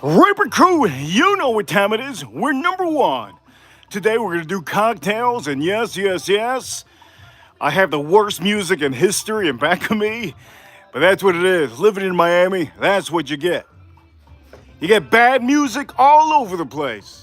Raper Crew, you know what time it is. We're number one. Today we're going to do cocktails, and yes, I have the worst music in history in back of me, but that's what it is. Living in Miami, that's what you get. You get bad music all over the place.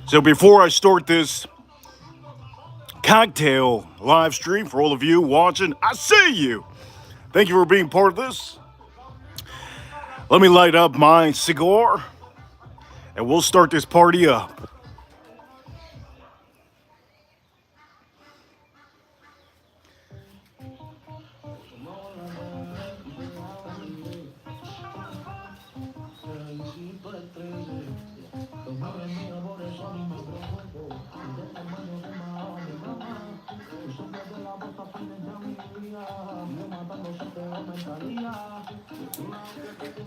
So before I start this cocktail live stream, for all of you watching, I see you. Thank you for being part of this. Let me light up my cigar, and we'll start this party up.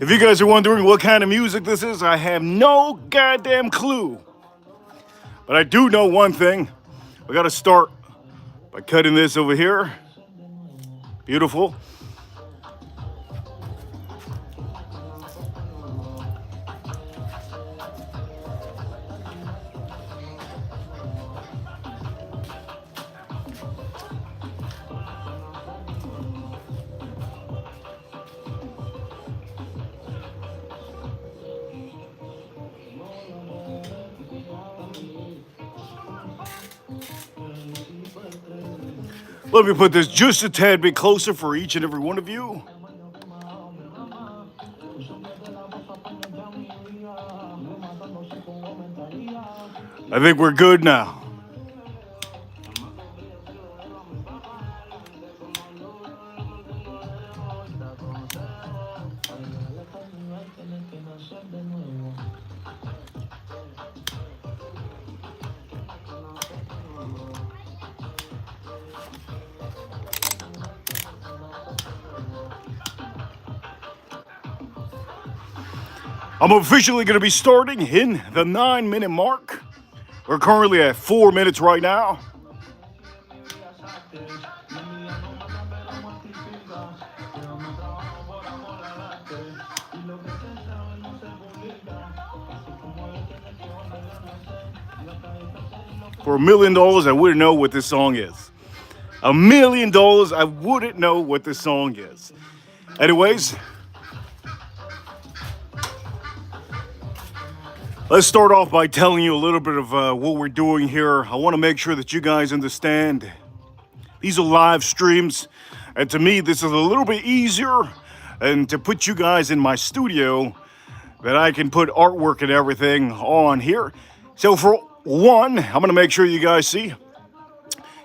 If you guys are wondering what kind of music this is, I have no goddamn clue. But I do know one thing. We gotta start by cutting this over here. Beautiful. Let me put this just a tad bit closer for each and every one of you. I think we're good now. I'm officially going to be starting in the 9-minute mark. We're currently at 4 minutes right now. For $1 million, I wouldn't know what this song is. $1 million, I wouldn't know what this song is. Anyways, let's start off by telling you a little bit of what we're doing here. I want to make sure that you guys understand these are live streams, and to me, this is a little bit easier and to put you guys in my studio that I can put artwork and everything on here. So for one, I'm going to make sure you guys see.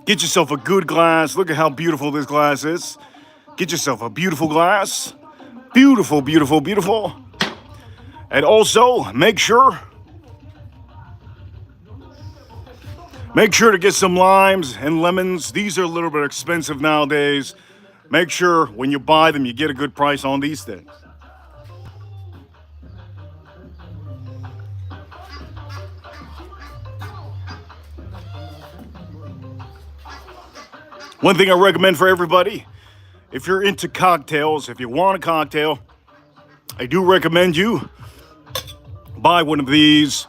Get yourself a good glass. Look at how beautiful this glass is. Get yourself a beautiful glass. Beautiful, beautiful, beautiful. And also, make sure to get some limes and lemons. These are a little bit expensive nowadays. Make sure when you buy them, you get a good price on these things. One thing I recommend for everybody, if you're into cocktails, if you want a cocktail, I do recommend you buy one of these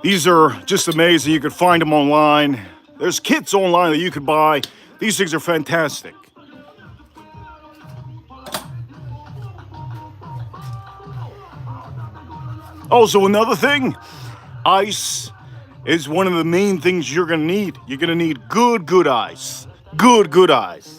These are just amazing. You can find them online. There's kits online that you could buy. These things are fantastic. Also, another thing, ice is one of the main things you're gonna need. You're gonna need good ice. Good ice.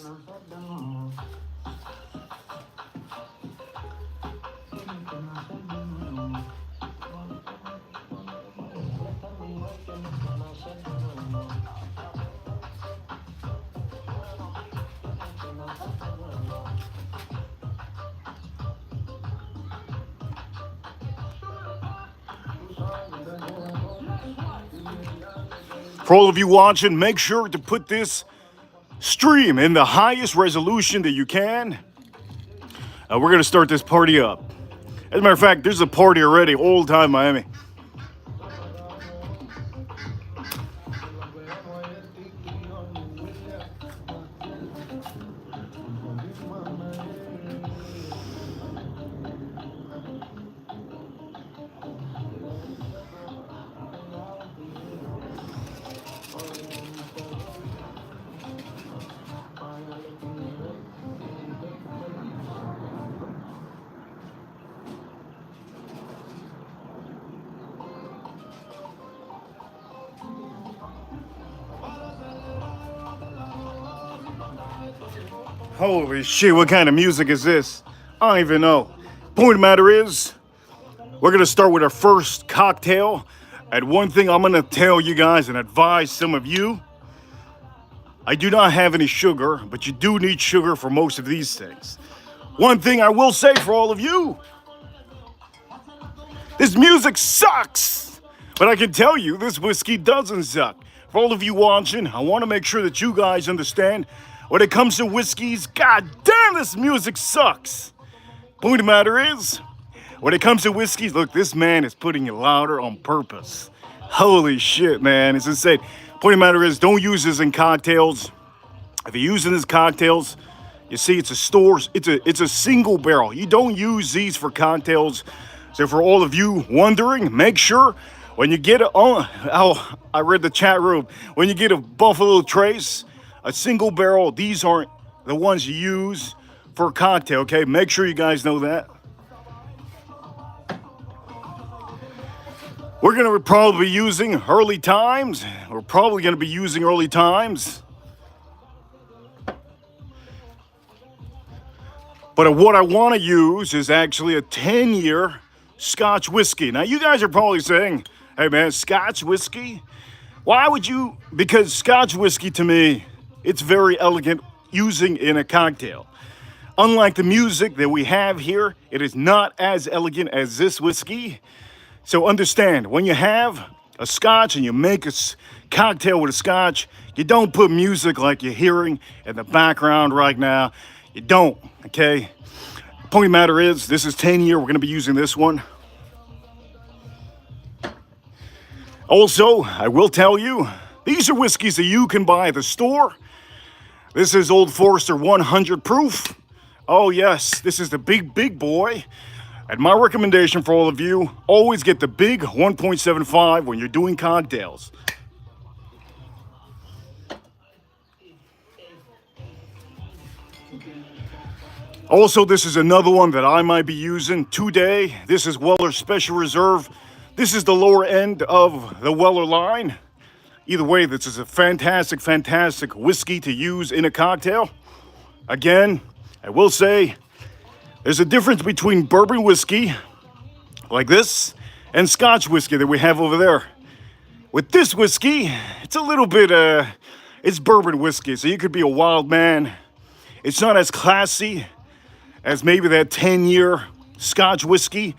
For all of you watching, make sure to put this stream in the highest resolution that you can. We're gonna start this party up. As a matter of fact, there's a party already, Old Time Miami. Holy shit, what kind of music is this? I don't even know. Point of the matter is, we're gonna start with our first cocktail. And one thing I'm gonna tell you guys and advise some of you, I do not have any sugar, but you do need sugar for most of these things. One thing I will say for all of you, this music sucks, but I can tell you this whiskey doesn't suck. For all of you watching, I wanna make sure that you guys understand when it comes to whiskeys, god damn, this music sucks. Point of the matter is, when it comes to whiskeys, look, this man is putting it louder on purpose. Holy shit, man, it's insane. Point of the matter is, don't use this in cocktails. If you're using this cocktails, you see it's a single barrel. You don't use these for cocktails. So for all of you wondering, make sure when you get I read the chat room, when you get a Buffalo Trace, a single barrel, these aren't the ones you use for a cocktail, okay? Make sure you guys know that. We're gonna probably be using early times. We're probably gonna be using early times. But what I wanna use is actually a 10-year Scotch whiskey. Now you guys are probably saying, hey man, Scotch whiskey? Why would you? Because Scotch whiskey to me, it's very elegant using in a cocktail. Unlike the music that we have here, it is not as elegant as this whiskey. So understand, when you have a Scotch and you make a cocktail with a Scotch, you don't put music like you're hearing in the background right now. You don't, okay? Point of the matter is, this is 10-year. We're going to be using this one. Also, I will tell you, these are whiskeys that you can buy at the store. This is Old Forester 100 proof. Oh yes, this is the big boy. And my recommendation for all of you, always get the big 1.75 when you're doing cocktails. Also, this is another one that I might be using today. This is Weller Special Reserve. This is the lower end of the Weller line. Either way, this is a fantastic whiskey to use in a cocktail. Again, I will say, there's a difference between bourbon whiskey, like this, and Scotch whiskey that we have over there. With this whiskey, it's a little bit, it's bourbon whiskey, so you could be a wild man. It's not as classy as maybe that 10-year Scotch whiskey.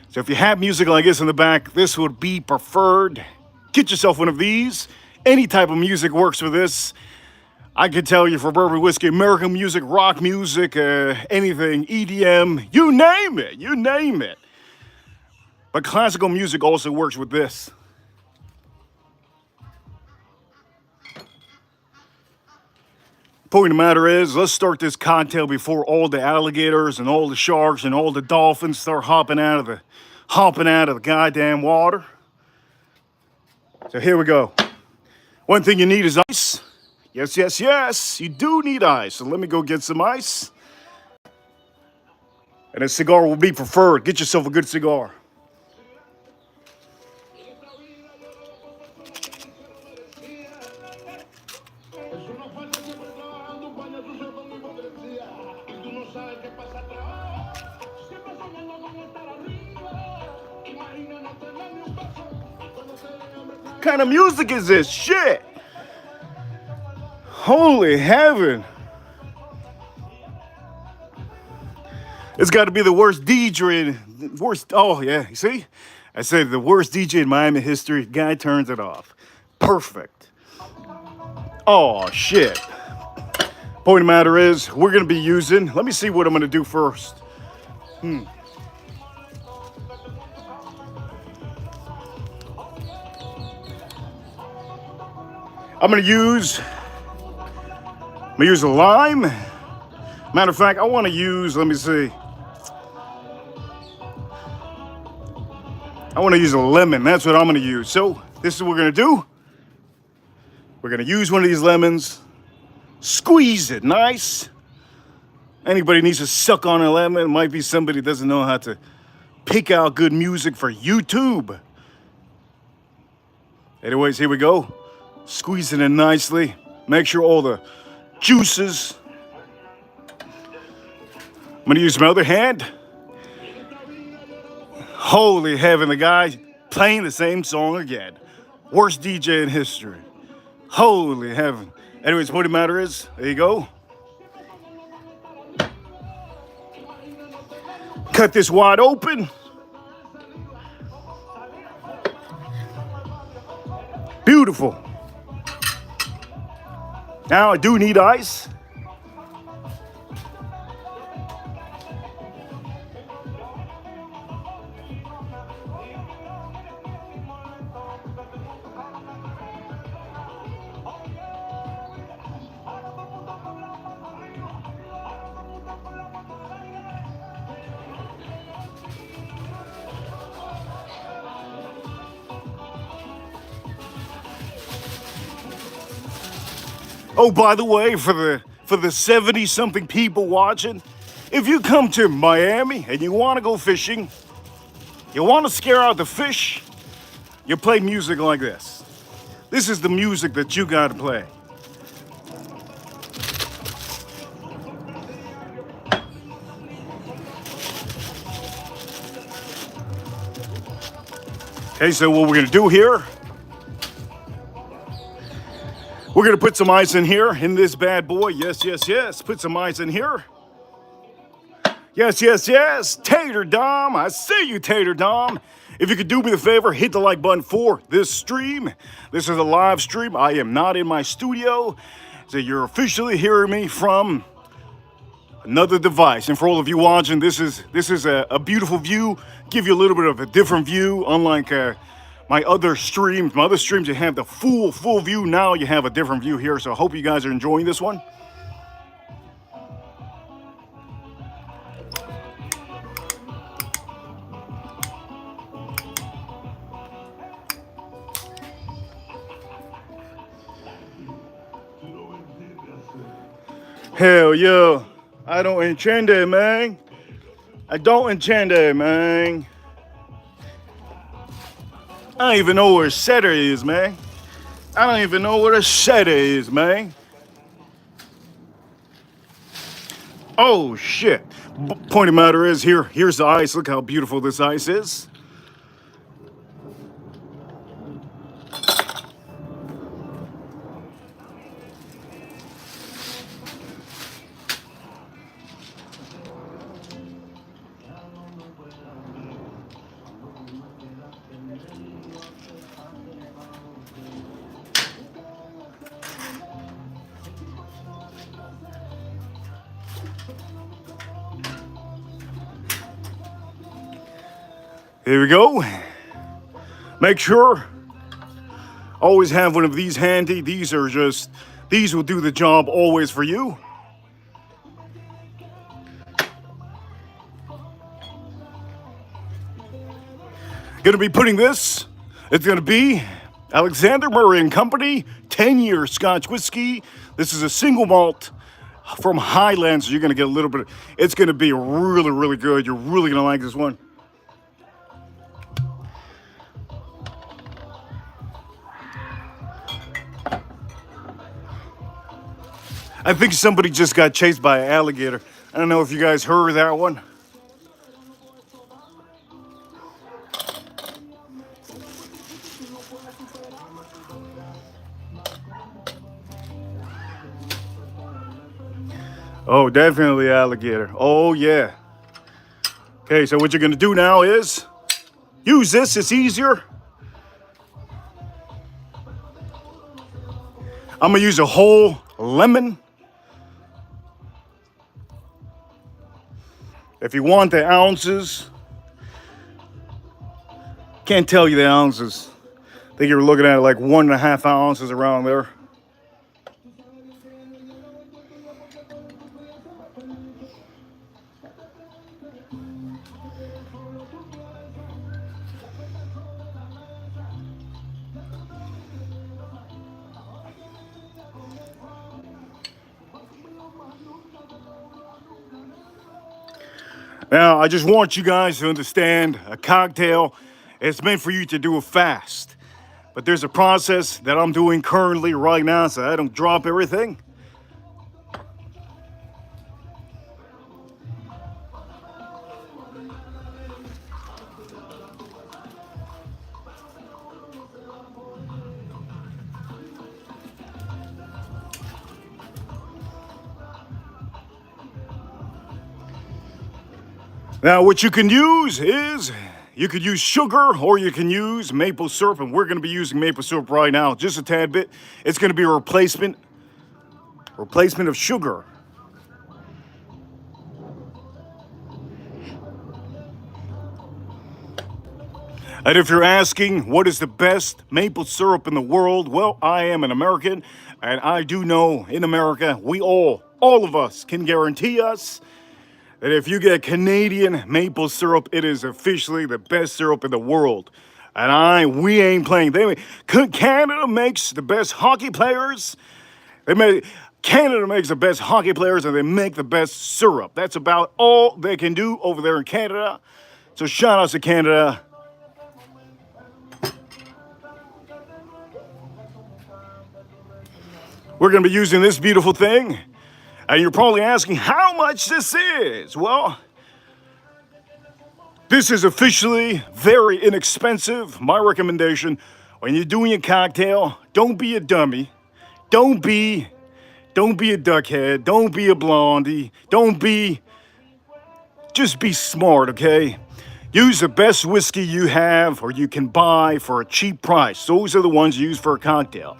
So if you have music like this in the back, this would be preferred. Get yourself one of these. Any type of music works with this. I could tell you for bourbon whiskey, American music, rock music, anything, EDM, you name it. But classical music also works with this. Point of the matter is, let's start this cocktail before all the alligators and all the sharks and all the dolphins start hopping out of the goddamn water. So here we go. One thing you need is ice. Yes, yes, yes. You do need ice. So let me go get some ice. And a cigar will be preferred. Get yourself a good cigar. What kind of music is this? Shit! Holy heaven! It's got to be the worst DJ, worst. Oh yeah, you see? I said the worst DJ in Miami history. Guy turns it off. Perfect. Oh shit. Point of the matter is, we're gonna be using. Let me see what I'm gonna do first. I'm gonna use a lime. Matter of fact, I want to use. Let me see. I want to use a lemon. That's what I'm going to use. So this is what we're going to do. We're going to use one of these lemons. Squeeze it nice. Anybody needs to suck on a lemon. It might be somebody that doesn't know how to pick out good music for YouTube. Anyways, here we go. Squeeze it in nicely. Make sure all the juices. I'm going to use my other hand. Holy heaven, the guy playing the same song again. Worst DJ in history. Holy heaven. Anyways, what the matter is, there you go. Cut this wide open. Beautiful. Now I do need ice. Oh, by the way, for the 70-something people watching, if you come to Miami and you want to go fishing, you want to scare out the fish, you play music like this. This is the music that you got to play. Okay, so what we're going to do here, we're going to put some ice in here, in this bad boy. Yes, yes, yes. Put some ice in here. Yes, yes, yes. Tater Dom. I see you, Tater Dom. If you could do me the favor, hit the like button for this stream. This is a live stream. I am not in my studio. So you're officially hearing me from another device. And for all of you watching, this is a beautiful view. Give you a little bit of a different view, unlike my other streams. My other streams, you have the full view. Now you have a different view here. So I hope you guys are enjoying this one. Hell yeah. I don't intend it, man. I don't intend it, man. I don't even know where a setter is, man. I don't even know what a setter is, man. Oh, shit. Point of matter is, here's the ice. Look how beautiful this ice is. Here we go. Make sure, always have one of these handy. These will do the job always for you. Gonna be putting this, it's gonna be Alexander Murray and Company, 10-year Scotch whiskey. This is a single malt from Highlands. So you're going to get a little bit. It's going to be really, really good. You're really going to like this one. I think somebody just got chased by an alligator. I don't know if you guys heard of that one. Oh, definitely alligator. Oh, yeah. Okay, so what you're going to do now is use this. It's easier. I'm going to use a whole lemon. If you want the ounces, can't tell you the ounces. I think you're looking at like 1.5 ounces around there. Now, I just want you guys to understand a cocktail, it's meant for you to do it fast. But there's a process that I'm doing currently right now so I don't drop everything. Now, what you can use is, you could use sugar or you can use maple syrup, and we're going to be using maple syrup right now, just a tad bit. It's going to be a replacement of sugar. And if you're asking what is the best maple syrup in the world, well, I am an American, and I do know in America, we all of us can guarantee us that if you get Canadian maple syrup, it is officially the best syrup in the world. And we ain't playing. Canada makes the best hockey players. Canada makes the best hockey players, and they make the best syrup. That's about all they can do over there in Canada. So shout out to Canada. We're going to be using this beautiful thing. And you're probably asking how much this is. Well, this is officially very inexpensive. My recommendation, when you're doing a cocktail, don't be a dummy. Don't be a duckhead. Don't be a blondie. Just be smart, okay? Use the best whiskey you have or you can buy for a cheap price. Those are the ones you use for a cocktail.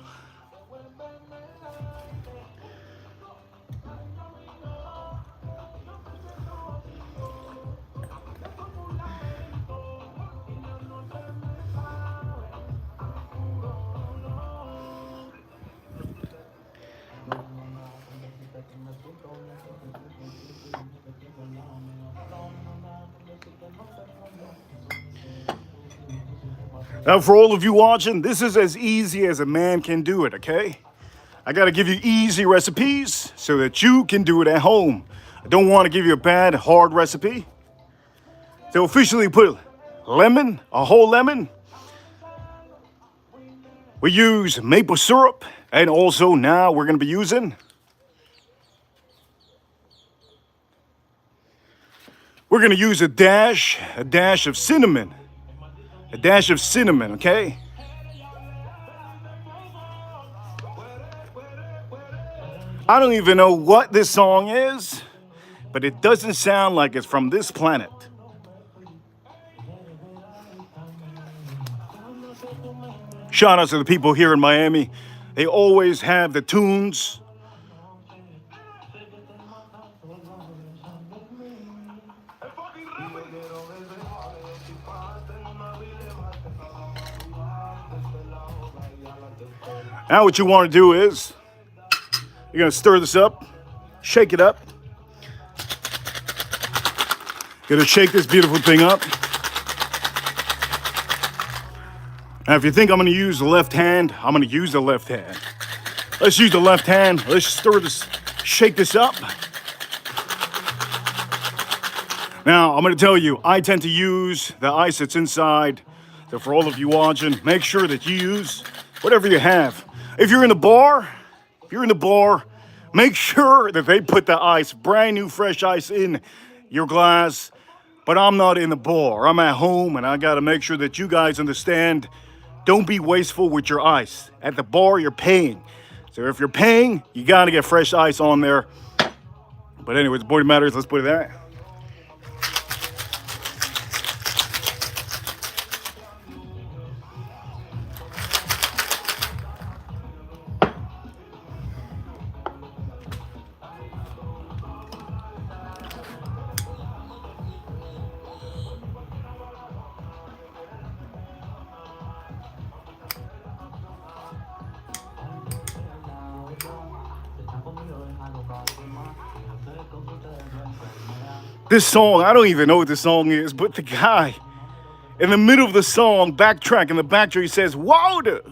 Now, for all of you watching, this is as easy as a man can do it, okay? I gotta give you easy recipes so that you can do it at home. I don't want to give you a bad, hard recipe. So officially put lemon, a whole lemon. We use maple syrup, and also now we're gonna be using a dash of cinnamon. A dash of cinnamon, okay? I don't even know what this song is, but it doesn't sound like it's from this planet. Shout out to the people here in Miami. They always have the tunes. Now what you want to do is, you're going to stir this up, shake it up. Going to shake this beautiful thing up. Now, if you think I'm going to use the left hand, I'm going to use the left hand. Let's use the left hand. Let's stir this, shake this up. Now, I'm going to tell you, I tend to use the ice that's inside. So for all of you watching, make sure that you use whatever you have. If you're in the bar, make sure that they put the ice, brand new fresh ice in your glass. But I'm not in the bar. I'm at home, and I got to make sure that you guys understand. Don't be wasteful with your ice. At the bar, you're paying. So if you're paying, you got to get fresh ice on there. But anyways, the point of the matter is, let's put it that. This song, I don't even know what the song is, but the guy in the middle of the song, backtrack, in the backtrack, he says, water.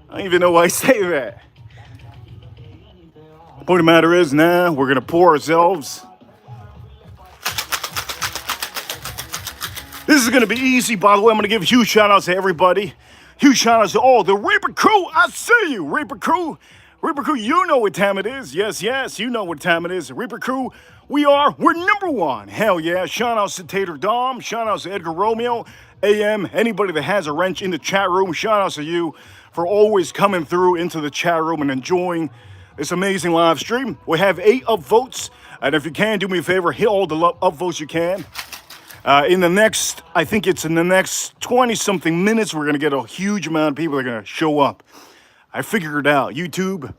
I don't even know why I say that. The point of the matter is, now we're going to pour ourselves. This is going to be easy, by the way. I'm going to give huge shout outs to everybody. Huge shout outs to all the Reaper crew. I see you, Reaper crew. Reaper crew, you know what time it is. Yes, you know what time it is. Reaper crew, we're number one. Hell yeah. Shout outs to Tater Dom. Shout outs to Edgar Romeo, AM. Anybody that has a wrench in the chat room, shout outs to you for always coming through into the chat room and enjoying this amazing live stream. We have 8 upvotes. And if you can, do me a favor, hit all the upvotes you can. In the next, I think it's in the next 20-something minutes, we're going to get a huge amount of people that are going to show up. I figured it out. YouTube,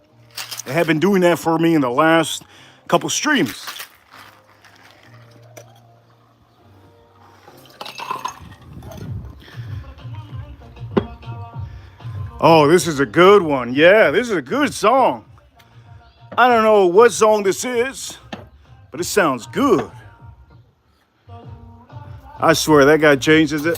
they have been doing that for me in the last couple streams. Oh, this is a good one. Yeah, this is a good song. I don't know what song this is, but it sounds good. I swear that guy changes it.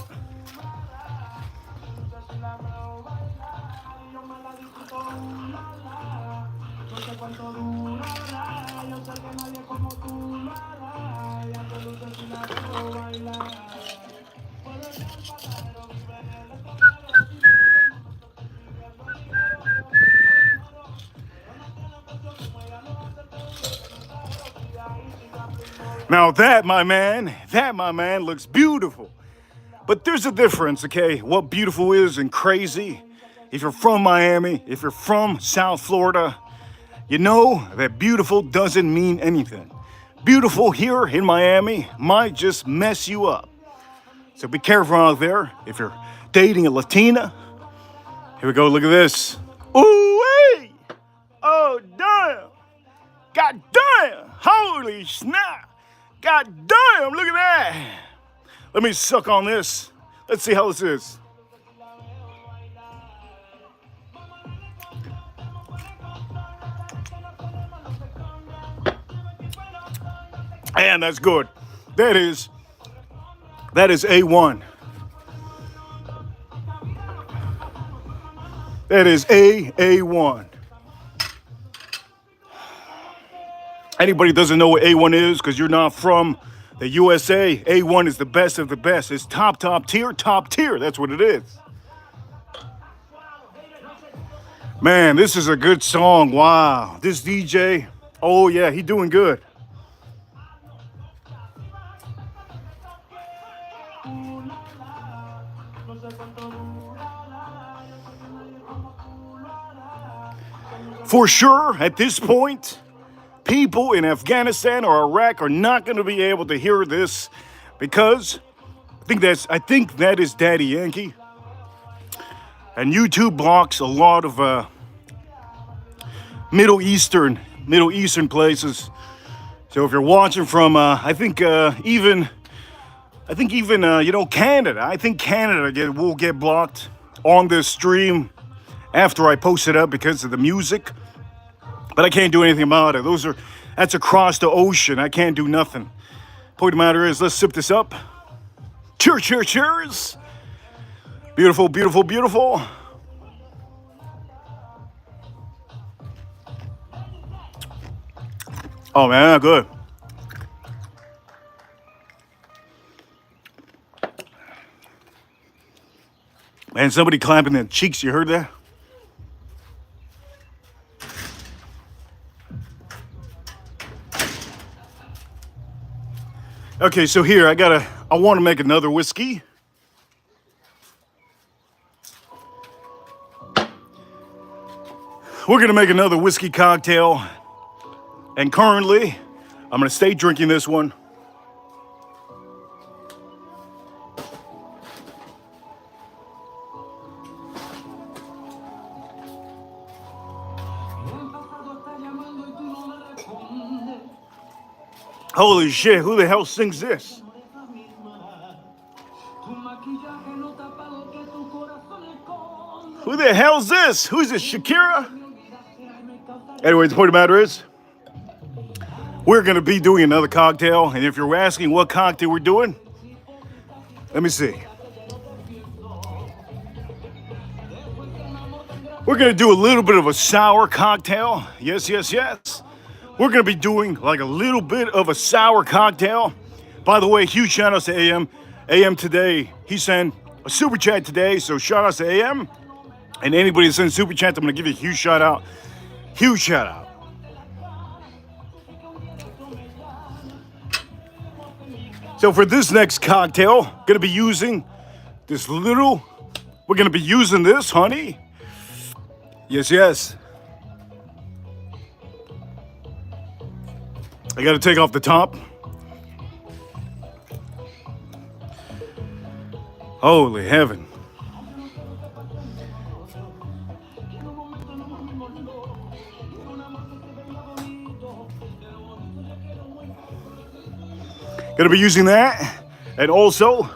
Now that, my man, looks beautiful. But there's a difference, okay? What beautiful is and crazy. If you're from Miami, if you're from South Florida, you know that beautiful doesn't mean anything. Beautiful here in Miami might just mess you up. So be careful out there if you're dating a Latina. Here we go, look at this. Ooh-wee! Oh, damn! God damn! Holy snap! God damn, look at that. Let me suck on this. Let's see how this is. And that's good. That is A1. That is A1. Anybody doesn't know what A1 is because you're not from the USA, A1 is the best of the best. It's top tier. That's what it is. Man, this is a good song. Wow. This DJ, oh yeah, he doing good. For sure, at this point, people in Afghanistan or Iraq are not going to be able to hear this because I think that is Daddy Yankee. And YouTube blocks a lot of Middle Eastern places. So if you're watching from, I think even Canada. I think Canada will get blocked on this stream after I post it up because of the music. But I can't do anything about it. That's across the ocean. I can't do nothing. Point of the matter is, let's sip this up. Cheers. Beautiful, beautiful, beautiful. Oh man, good. Man, somebody clapping their cheeks, you heard that? Okay, so here I want to make another whiskey. We're gonna make another whiskey cocktail. And currently, I'm gonna stay drinking this one. Holy shit, who the hell sings this? Who the hell's this? Who's this, Shakira? Anyways, the point of the matter is, we're gonna be doing another cocktail, and if you're asking what cocktail we're doing, let me see. We're gonna do a little bit of a sour cocktail. Yes, yes, yes. We're gonna be doing like a little bit of a sour cocktail. By the way, huge shout outs to AM. AM today, he sent a super chat today, so shout outs to AM. And anybody that sends super chats, I'm gonna give you a huge shout out. Huge shout out. So for this next cocktail, gonna be using this little, we're gonna be using this honey. Yes, yes. I gotta take off the top. Holy heaven. Gonna be using that, and also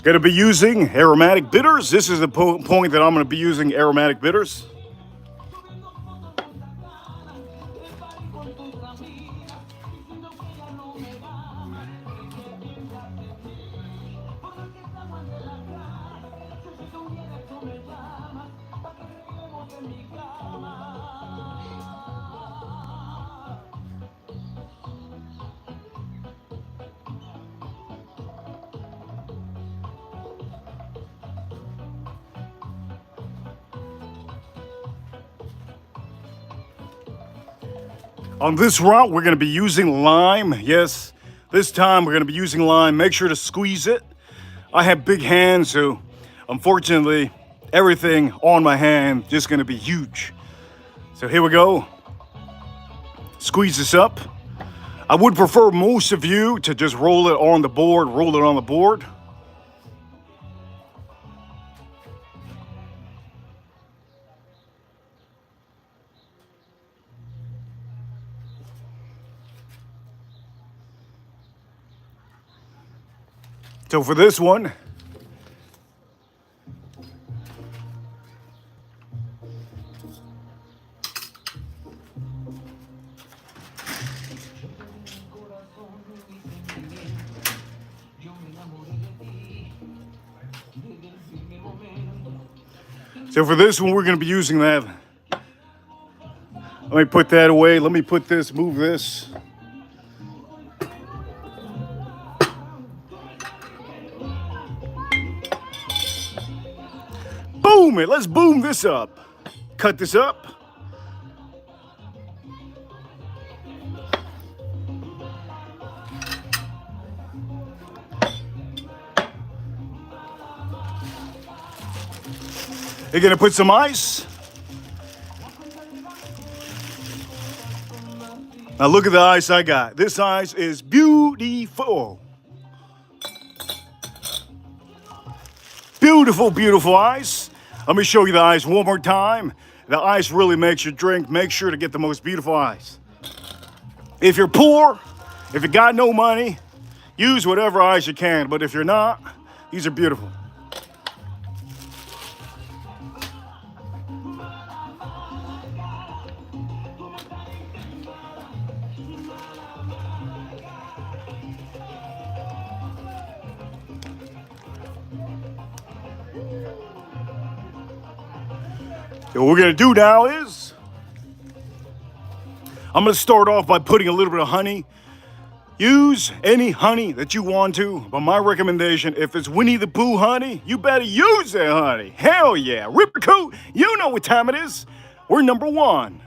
gonna be using aromatic bitters. This is the point that I'm gonna be using aromatic bitters. On this route, we're gonna be using lime. Yes, this time we're gonna be using lime. Make sure to squeeze it. I have big hands, so unfortunately, everything on my hand just gonna be huge. So here we go. Squeeze this up. I would prefer most of you to just roll it on the board, roll it on the board. So for this one, we're going to be using that. Let me put that away. Let me put this, move this. Boom it. Let's boom this up. Cut this up. You're gonna put some ice. Now look at the ice I got. This ice is beautiful. Beautiful, beautiful ice. Let me show you the ice one more time. The ice really makes your drink. Make sure to get the most beautiful ice. If you're poor, if you got no money, use whatever ice you can. But if you're not, these are beautiful. And what we're gonna do now is, I'm gonna start off by putting a little bit of honey. Use any honey that you want to, but my recommendation, if it's Winnie the Pooh honey, you better use that honey. Hell yeah. Ripper Coot, you know what time it is. We're number one.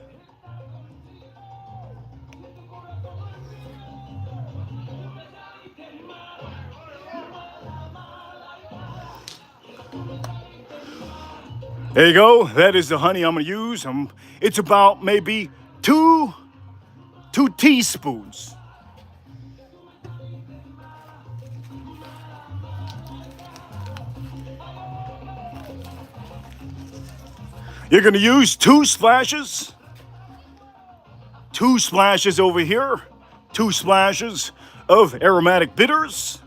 There you go. That is the honey I'm gonna use. It's about maybe two teaspoons. You're gonna use 2 splashes. 2 splashes over here. 2 splashes of aromatic bitters.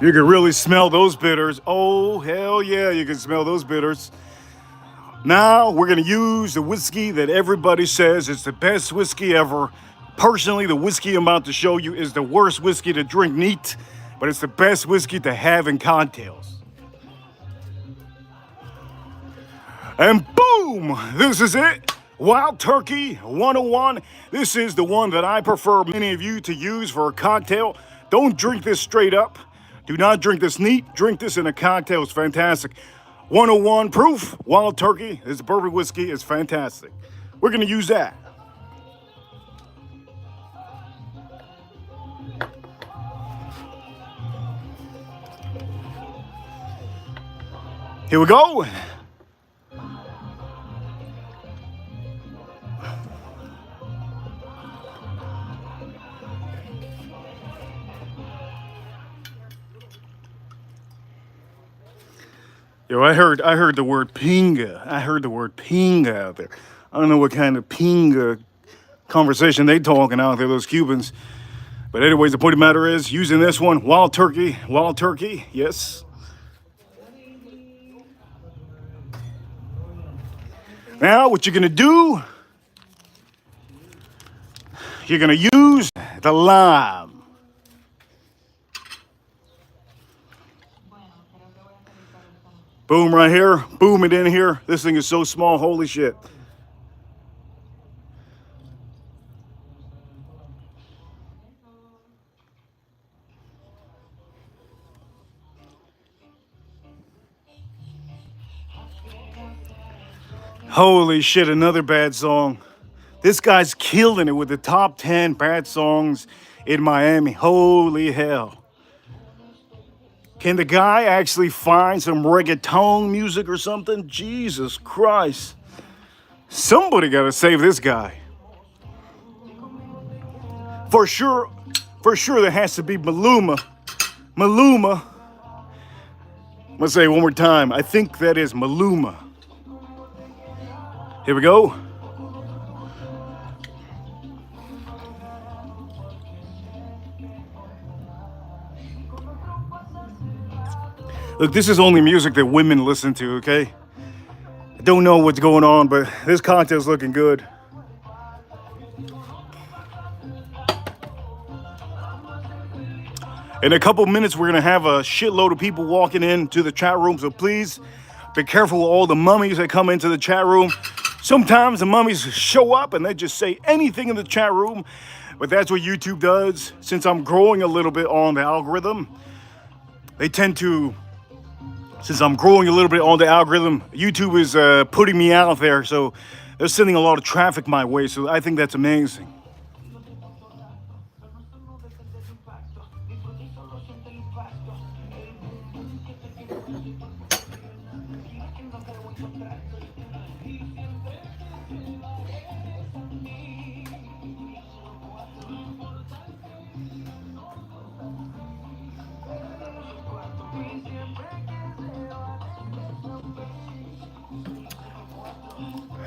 You can really smell those bitters. Oh, hell yeah, you can smell those bitters. Now we're gonna use the whiskey that everybody says is the best whiskey ever. Personally, the whiskey I'm about to show you is the worst whiskey to drink neat, but it's the best whiskey to have in cocktails. And boom, this is it. Wild Turkey 101. This is the one that I prefer many of you to use for a cocktail. Don't drink this straight up. Do not drink this neat. Drink this in a cocktail. It's fantastic. 101 proof. Wild Turkey. It's bourbon whiskey. It's fantastic. We're going to use that. Here we go. Yo, I heard the word pinga. I heard the word pinga out there. I don't know what kind of pinga conversation they talking out there, those Cubans. But anyways, the point of the matter is, using this one, wild turkey, yes. Now, what you're gonna do, you're gonna use the lime. Boom right here, boom it in here. This thing is so small, holy shit. Holy shit, another bad song. This guy's killing it with the top 10 bad songs in Miami. Holy hell. Can the guy actually find some reggaeton music or something? Jesus Christ. Somebody gotta save this guy. For sure there has to be Maluma. Maluma. I'm gonna say it one more time. I think that is Maluma. Here we go. Look, this is only music that women listen to, okay? I don't know what's going on, but this cocktail's looking good. In a couple minutes, we're gonna have a shitload of people walking into the chat room, so please be careful with all the mummies that come into the chat room. Sometimes the mummies show up and they just say anything in the chat room, but that's what YouTube does. Since I'm growing a little bit on the algorithm, they tend to, since I'm growing a little bit on the algorithm, YouTube is putting me out there, so they're sending a lot of traffic my way, so I think that's amazing.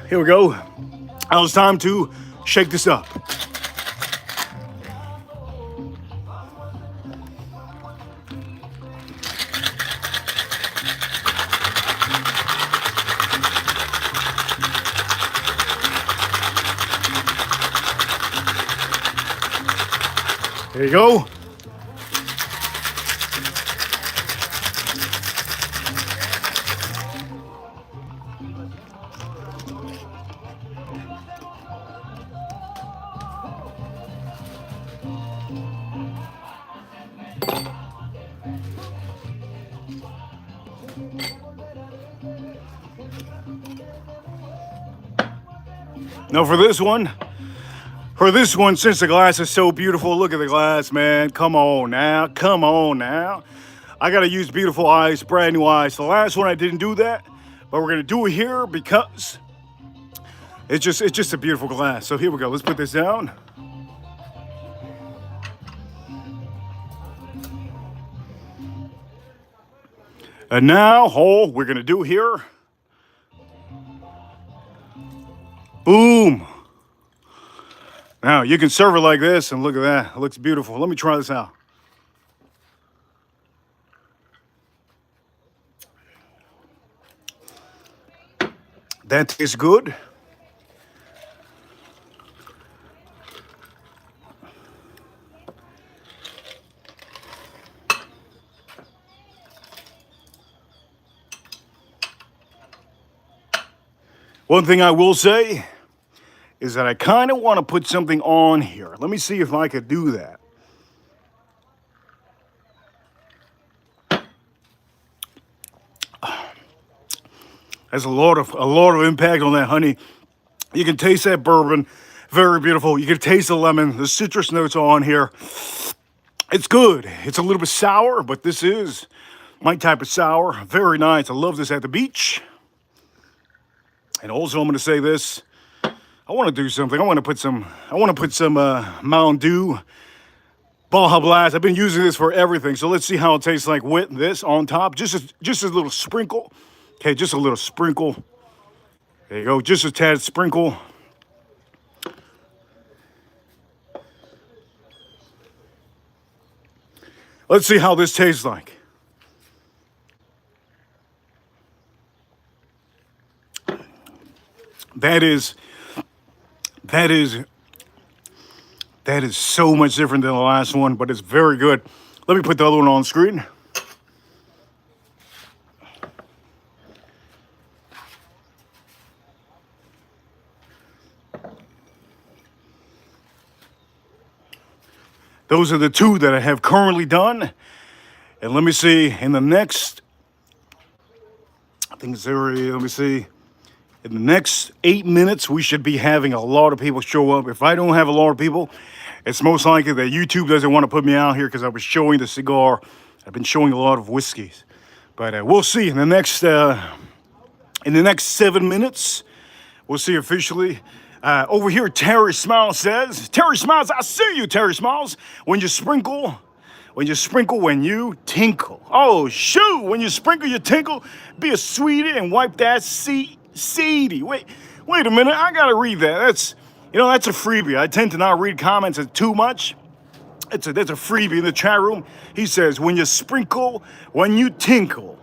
Here we go. Now it's time to shake this up. There you go. Now for this one, since the glass is so beautiful, look at the glass, man. Come on now, come on now. I gotta use beautiful ice, brand new ice. The last one I didn't do that, but we're gonna do it here because it's just a beautiful glass. So here we go. Let's put this down. And now, all we're gonna do here. Boom. Now you can serve it like this, and look at that. It looks beautiful. Let me try this out. That tastes good. One thing I will say is that I kind of want to put something on here. Let me see if I could do that. Has a lot of impact on that honey. You can taste that bourbon, very beautiful. You can taste the lemon, the citrus notes are on here. It's good. It's a little bit sour, but this is my type of sour. Very nice. I love this at the beach. And also, I'm going to say this. I want to do something. I want to put some Mountain Dew Baja Blast. I've been using this for everything. So let's see how it tastes like with this on top. Just a little sprinkle. Okay, just a little sprinkle. There you go. Just a tad sprinkle. Let's see how this tastes like. That is so much different than the last one, but it's very good. Let me put the other one on the screen. Those are the two that I have currently done. And let me see, in the next, I think it's already, let me see. In the next 8 minutes, we should be having a lot of people show up. If I don't have a lot of people, it's most likely that YouTube doesn't want to put me out here because I was showing the cigar. I've been showing a lot of whiskeys. But we'll see in the next 7 minutes. We'll see officially. Over here, Terry Smiles says, Terry Smiles, I see you, Terry Smiles. When you sprinkle, when you tinkle. Oh, shoot, when you sprinkle, you tinkle. Be a sweetie and wipe that seedy. Wait a minute, I gotta read that. That's a freebie. I tend to not read comments too much. That's a freebie in the chat room. He says, when you sprinkle, when you tinkle.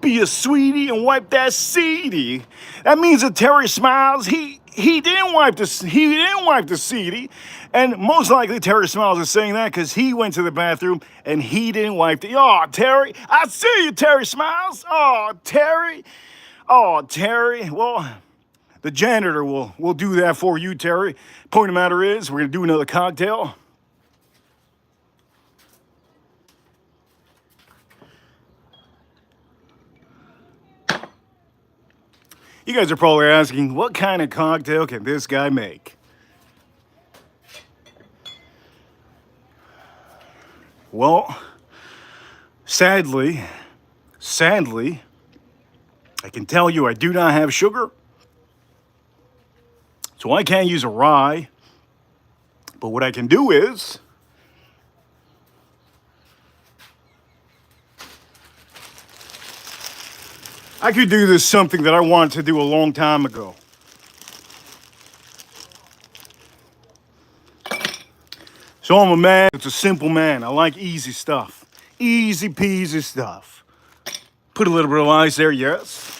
Be a sweetie and wipe that seedy. That means that Terry Smiles, he didn't wipe the seedy, and most likely Terry Smiles is saying that because he went to the bathroom and he didn't wipe the. Oh, Terry, I see you, Terry Smiles. Oh, Terry. Well, the janitor will do that for you, Terry. Point of the matter is, we're gonna do another cocktail. You guys are probably asking, what kind of cocktail can this guy make? Well, sadly, I can tell you I do not have sugar. So I can't use a rye. But what I can do is, I could do this something that I wanted to do a long time ago. So I'm a man, it's a simple man. I like easy stuff. Easy peasy stuff. Put a little bit of ice there, yes.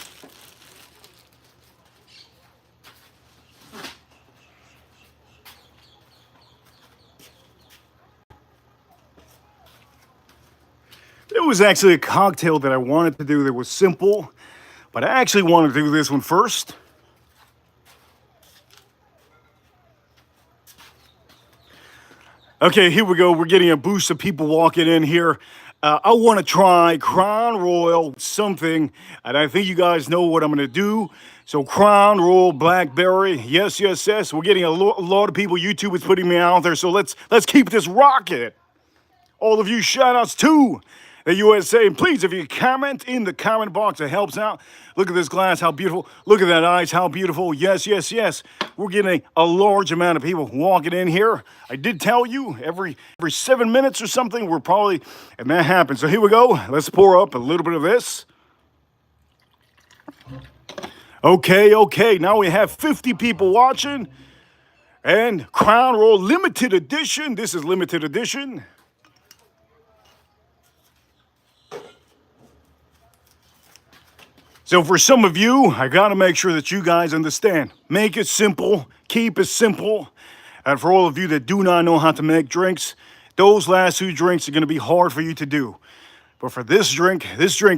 It was actually a cocktail that I wanted to do that was simple, but I actually wanted to do this one first. Okay, here we go. We're getting a boost of people walking in here. I want to try Crown Royal something, and I think you guys know what I'm going to do. So Crown Royal Blackberry, yes, yes, yes. We're getting a lot of people. YouTube is putting me out there, so let's keep this rocking. All of you, shout outs to the USA. And please, if you comment in the comment box, it helps out. Look at this glass, how beautiful. Look at that ice, how beautiful. Yes, yes, yes. We're getting a large amount of people walking in here. I did tell you, every 7 minutes or something, we're probably, and that happens. So here we go. Let's pour up a little bit of this. Okay, okay. Now we have 50 people watching. And Crown Royal limited edition. This is limited edition. So for some of you, I gotta make sure that you guys understand. Make it simple, keep it simple. And for all of you that do not know how to make drinks, those last two drinks are gonna be hard for you to do. But for this drink,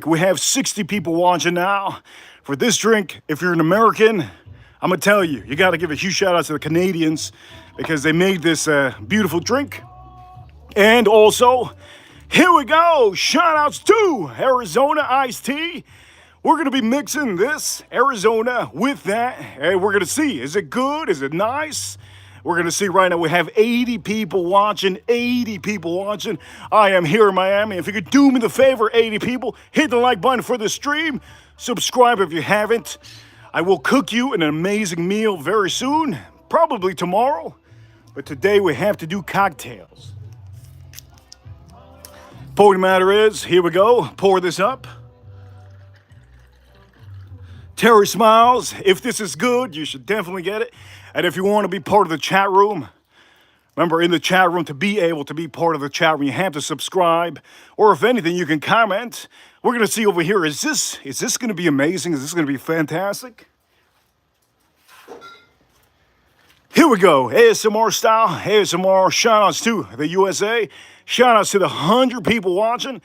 we have 60 people watching now. For this drink, if you're an American, I'm gonna tell you, you gotta give a huge shout out to the Canadians because they made this beautiful drink. And also, here we go, shout outs to Arizona iced tea. We're going to be mixing this Arizona with that, and we're going to see, is it good? Is it nice? We're going to see right now. We have 80 people watching, 80 people watching. I am here in Miami. If you could do me the favor, 80 people, hit the like button for the stream. Subscribe if you haven't. I will cook you an amazing meal very soon, probably tomorrow. But today we have to do cocktails. Point of the matter is, here we go. Pour this up. Terry Smiles, if this is good, you should definitely get it. And if you want to be part of the chat room, remember in the chat room, to be able to be part of the chat room, you have to subscribe. Or if anything, you can comment. We're going to see over here, is this going to be amazing? Is this going to be fantastic? Here we go, ASMR style, ASMR, shout outs to the USA. Shout outs to the 100 people watching.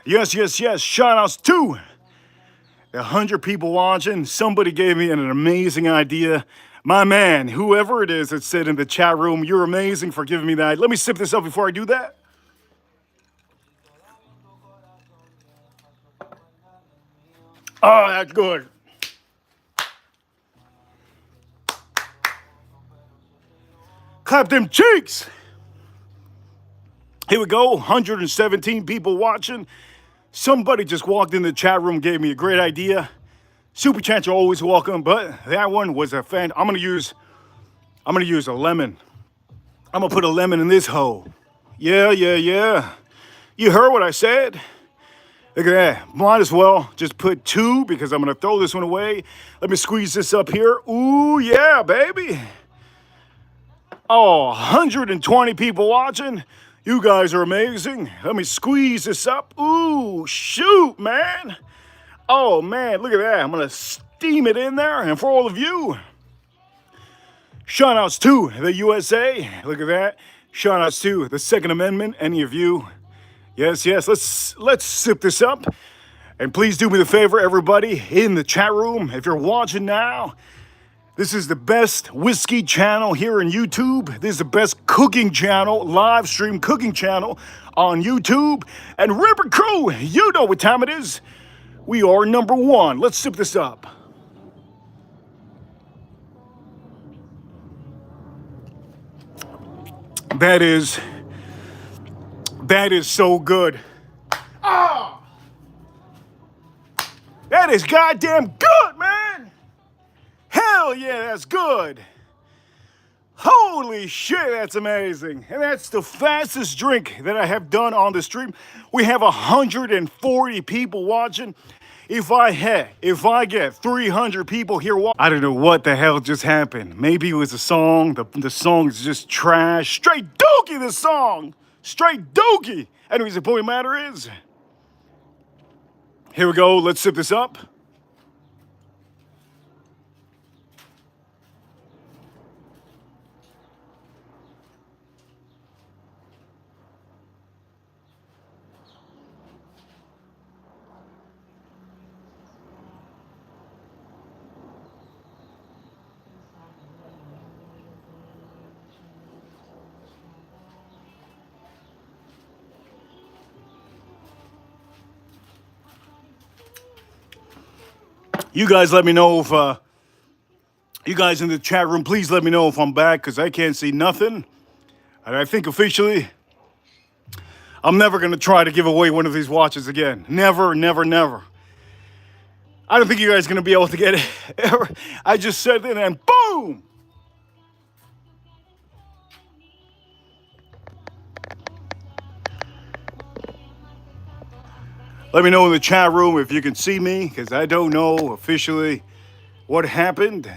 Yes, yes, yes, shout outs to 100 people watching. Somebody gave me an amazing idea. My man, whoever it is that said in the chat room, you're amazing for giving me that. Let me sip this up before I do that. Oh, that's good. Clap them cheeks. Here we go, 117 people watching. Somebody just walked in the chat room, gave me a great idea. Super chats are always welcome, but that one was a fan. I'm gonna use a lemon. I'm gonna put a lemon in this hole. Yeah, yeah, yeah. You heard what I said? Look at that. Might as well just put 2 because I'm gonna throw this one away. Let me squeeze this up here. Ooh, yeah, baby. Oh, 120 people watching. You guys are amazing. Let me squeeze this up. Ooh, shoot, man. Oh, man, look at that. I'm going to steam it in there. And for all of you, shout outs to the USA. Look at that. Shout outs to the Second Amendment. Any of you. Yes, yes, let's sip this up. And please do me the favor, everybody in the chat room. If you're watching now, this is the best whiskey channel here on YouTube. This is the best cooking channel, live stream cooking channel on YouTube. And Ripper Crew, you know what time it is. We are number 1. Let's sip this up. That is so good. Oh! That is goddamn good, man! Hell yeah, that's good. Holy shit, that's amazing. And that's the fastest drink that I have done on the stream. We have 140 people watching. If I get 300 people here watching, I don't know what the hell just happened. Maybe it was a song. The song is just trash. Straight dookie, the song. Straight dookie. Anyways, the point of the matter is, here we go. Let's sip this up. You guys let me know if, you guys in the chat room, please let me know if I'm back, because I can't see nothing. And I think officially, I'm never going to try to give away one of these watches again. Never, never, never. I don't think you guys are going to be able to get it. I just said it and boom! Let me know in the chat room if you can see me, because I don't know officially what happened.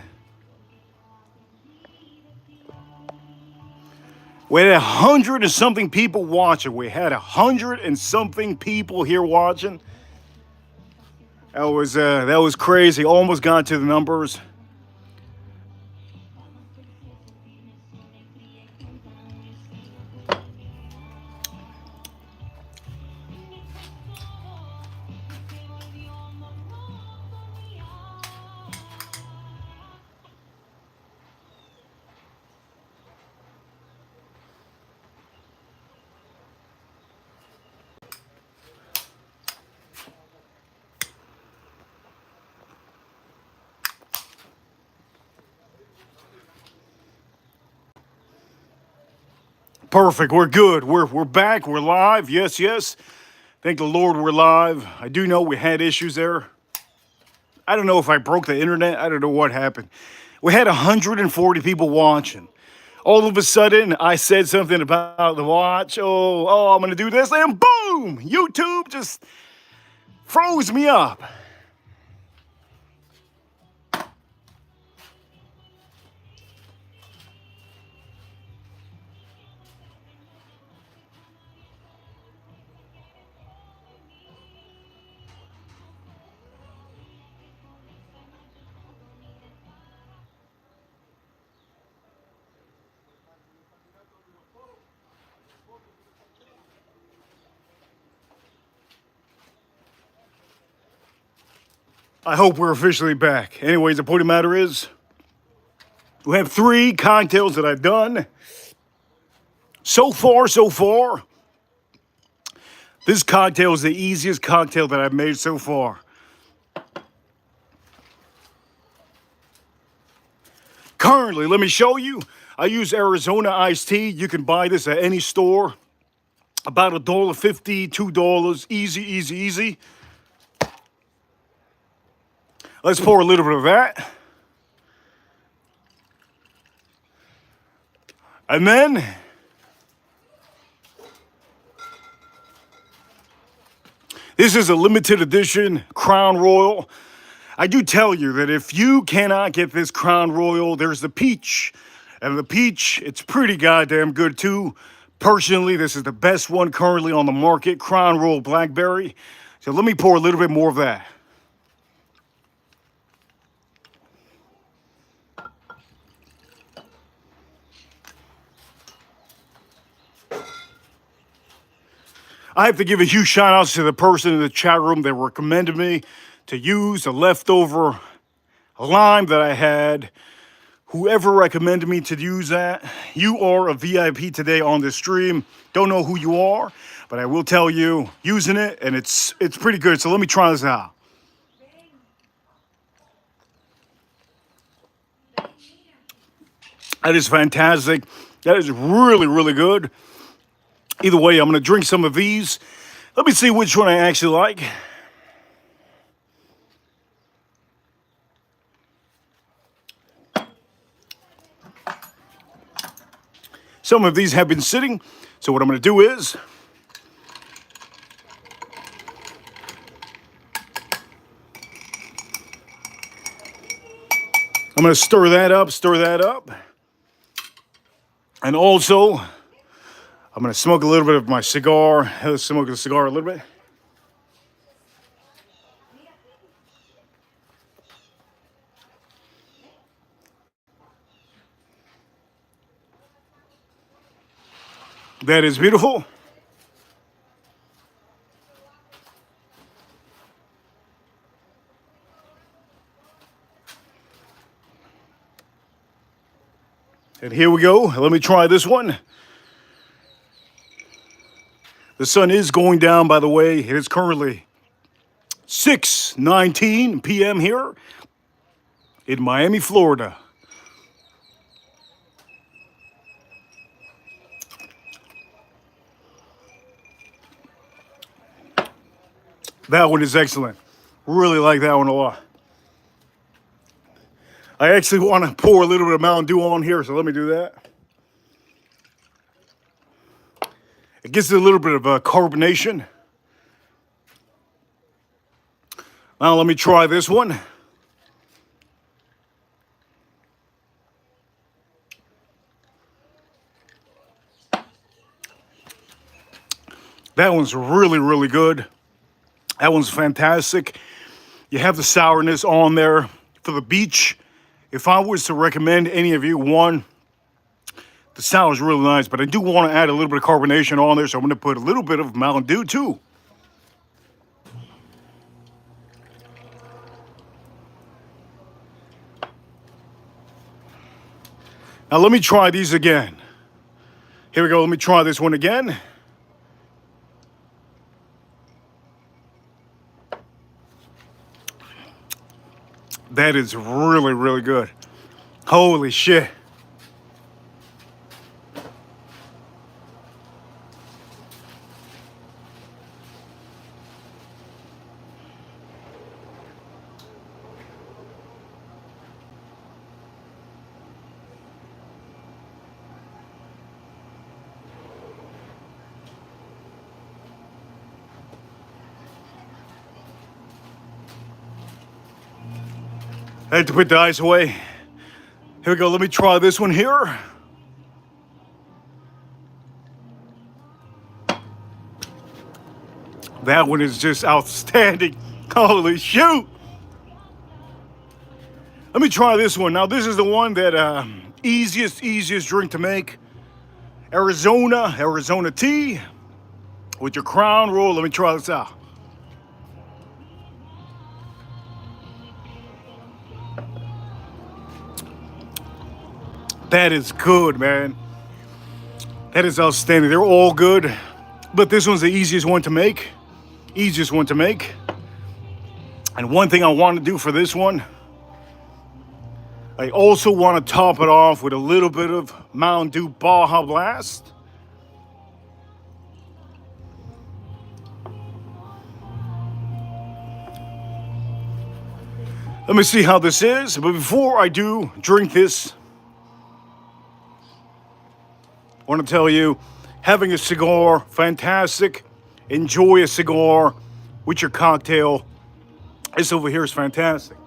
We had 100 and something people watching. We had 100 and something people here watching. That was crazy. Almost got to the numbers. Perfect. We're good. We're back. We're live. Yes, yes. Thank the Lord we're live. I do know we had issues there. I don't know if I broke the internet. I don't know what happened. We had 140 people watching. All of a sudden, I said something about the watch. Oh, I'm going to do this. And boom! YouTube just froze me up. I hope we're officially back. Anyways, the point of the matter is, we have 3 cocktails that I've done. So far, this cocktail is the easiest cocktail that I've made so far. Currently, let me show you. I use Arizona iced tea. You can buy this at any store. About $1.50, $2. Easy, easy, easy. Let's pour a little bit of that. And then this is a limited edition Crown Royal. I do tell you that if you cannot get this Crown Royal, there's the peach. And the peach, it's pretty goddamn good too. Personally, this is the best one currently on the market, Crown Royal Blackberry. So let me pour a little bit more of that. I have to give a huge shout out to the person in the chat room that recommended me to use a leftover lime that I had. Whoever recommended me to use that, you are a VIP today on this stream. Don't know who you are, but I will tell you, using it, and it's pretty good. So let me try this out. That is fantastic. That is really, really good. Either way, I'm going to drink some of these. Let me see which one I actually like. Some of these have been sitting, so what I'm going to do is I'm going to stir that up. And also, I'm going to smoke a little bit of my cigar. Let's smoke the cigar a little bit. That is beautiful. And here we go. Let me try this one. The sun is going down, by the way. It is currently 6:19 p.m. here in Miami, Florida. That one is excellent. Really like that one a lot. I actually want to pour a little bit of Mountain Dew on here, so let me do that. It gives it a little bit of carbonation. Now let me try this one. That one's really, really good. That one's fantastic. You have the sourness on there for the beach. If I was to recommend any of you one, the sour is really nice, but I do want to add a little bit of carbonation on there, so I'm going to put a little bit of Mountain Dew too. Now let me try these again. Here we go, let me try this one again. That is really, really good. Holy shit. I had to put the ice away. Here we go, let me try this one here. That one is just outstanding. Holy shoot. Let me try this one. Now this is the one that easiest drink to make. Arizona tea with your Crown Royal. Let me try this out. That is good, man. That is outstanding. They're all good, but this one's the easiest one to make. Easiest one to make. And one thing I want to do for this one, I also want to top it off with a little bit of Mountain Dew Baja Blast. Let me see how this is, but before I do drink this, I want to tell you, having a cigar, fantastic. Enjoy a cigar with your cocktail. This over here is fantastic.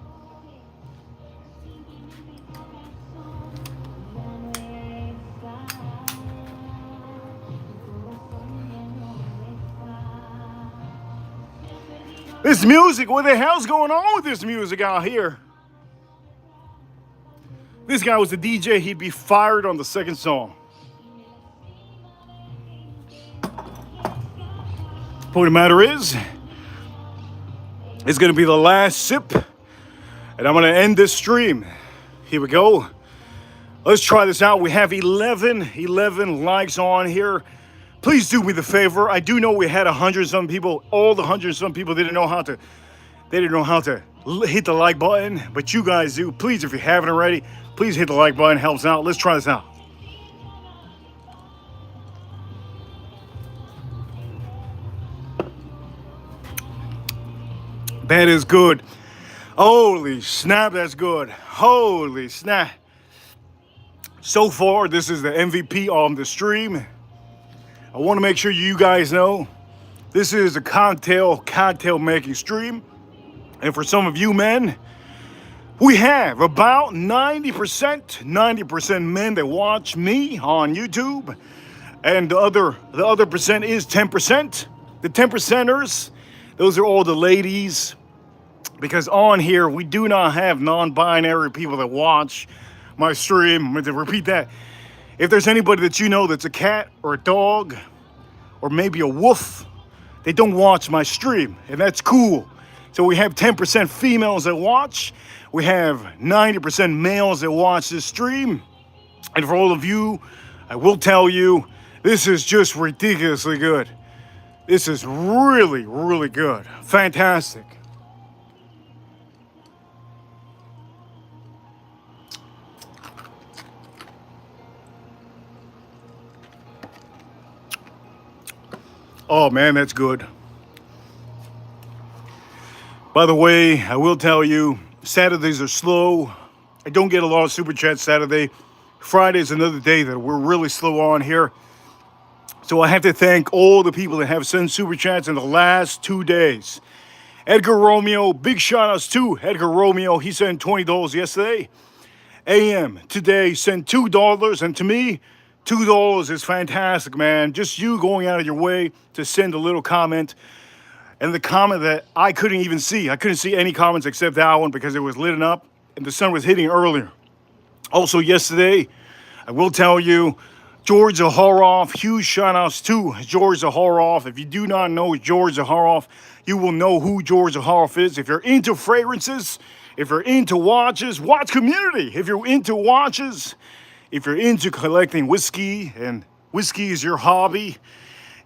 This music, what the hell's going on with this music out here? This guy was the DJ, he'd be fired on the second song. Point of the matter is, it's gonna be the last sip, and I'm gonna end this stream. Here we go. Let's try this out. We have 11 likes on here. Please do me the favor. I do know we had 100-some people. All the 100-some people didn't know how to hit the like button, but you guys do. Please, if you haven't already, please hit the like button. It helps out. Let's try this out. That is good. Holy snap, that's good. Holy snap. So far, this is the MVP on the stream. I want to make sure you guys know this is a cocktail making stream. And for some of you men, we have about 90% men that watch me on YouTube. And the other percent is 10%. The 10%ers, those are all the ladies. Because on here, we do not have non-binary people that watch my stream. I'm going to repeat that. If there's anybody that you know that's a cat or a dog or maybe a wolf, they don't watch my stream, and that's cool. So we have 10% females that watch. We have 90% males that watch this stream. And for all of you, I will tell you, this is just ridiculously good. This is really, really good. Fantastic. Oh man, that's good. By the way, I will tell you, Saturdays are slow. I don't get a lot of super chats Saturday. Friday is another day that we're really slow on here. So I have to thank all the people that have sent super chats in the last 2 days. Edgar Romeo, big shout outs to Edgar Romeo. He sent $20 yesterday. AM today sent $2, and to me, $2 is fantastic, man. Just you going out of your way to send a little comment. And the comment that I couldn't even see. I couldn't see any comments except that one because it was lit up and the sun was hitting earlier. Also yesterday, I will tell you, George Zaharoff, huge shout outs to George Zaharoff. If you do not know George Zaharoff, you will know who George Zaharoff is. If you're into fragrances, if you're into watches, watch community. If you're into watches, if you're into collecting whiskey and whiskey is your hobby,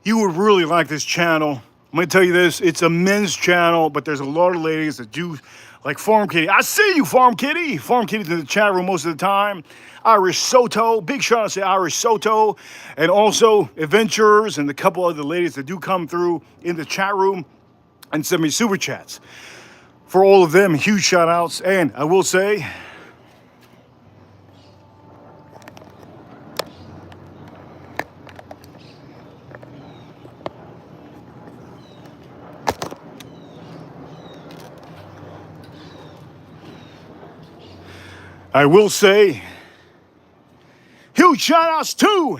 you would really like this channel. I'm gonna tell you this, it's a men's channel, but there's a lot of ladies that do like Farm Kitty. I see you, Farm Kitty. Farm Kitty's in the chat room most of the time. Irish Soto, big shout out to Irish Soto, and also Adventurers and a couple other ladies that do come through in the chat room and send me super chats. For all of them, huge shout outs. And I will say, huge shout outs to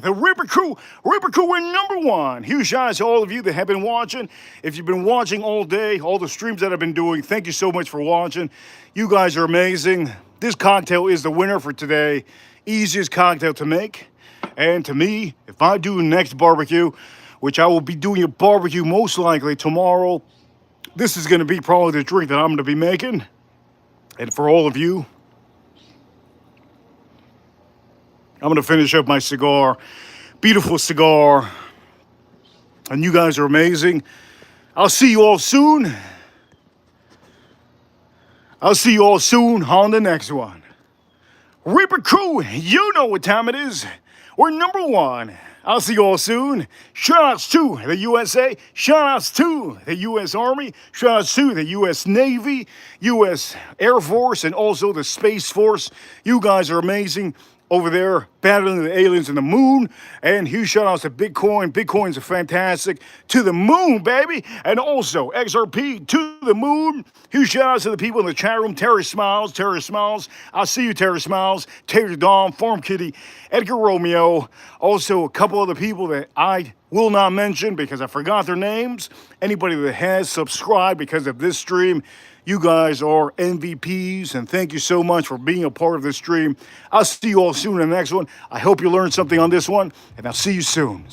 the Ripper Crew. Ripper Crew, we're #1. Huge shout outs to all of you that have been watching. If you've been watching all day, all the streams that I've been doing, thank you so much for watching. You guys are amazing. This cocktail is the winner for today. Easiest cocktail to make. And to me, if I do next barbecue, which I will be doing a barbecue most likely tomorrow, this is going to be probably the drink that I'm going to be making. And for all of you, I'm going to finish up my cigar. Beautiful cigar. And you guys are amazing. I'll see you all soon. I'll see you all soon on the next one. Reaper Crew, you know what time it is. We're #1. I'll see you all soon. Shoutouts to the USA. Shoutouts to the U.S. Army. Shoutouts to the U.S. Navy, U.S. Air Force, and also the Space Force. You guys are amazing over there battling the aliens in the moon. And huge shout outs to Bitcoin. Bitcoins are fantastic. To the moon, baby. And also XRP to the moon. Huge shout outs to the people in the chat room. Terry Smiles. Terry Smiles. I'll see you, Terry Smiles. Terry Dom. Farm Kitty. Edgar Romeo. Also a couple other people that I will not mention because I forgot their names. Anybody that has subscribed because of this stream, you guys are MVPs, and thank you so much for being a part of this stream. I'll see you all soon in the next one. I hope you learned something on this one, and I'll see you soon.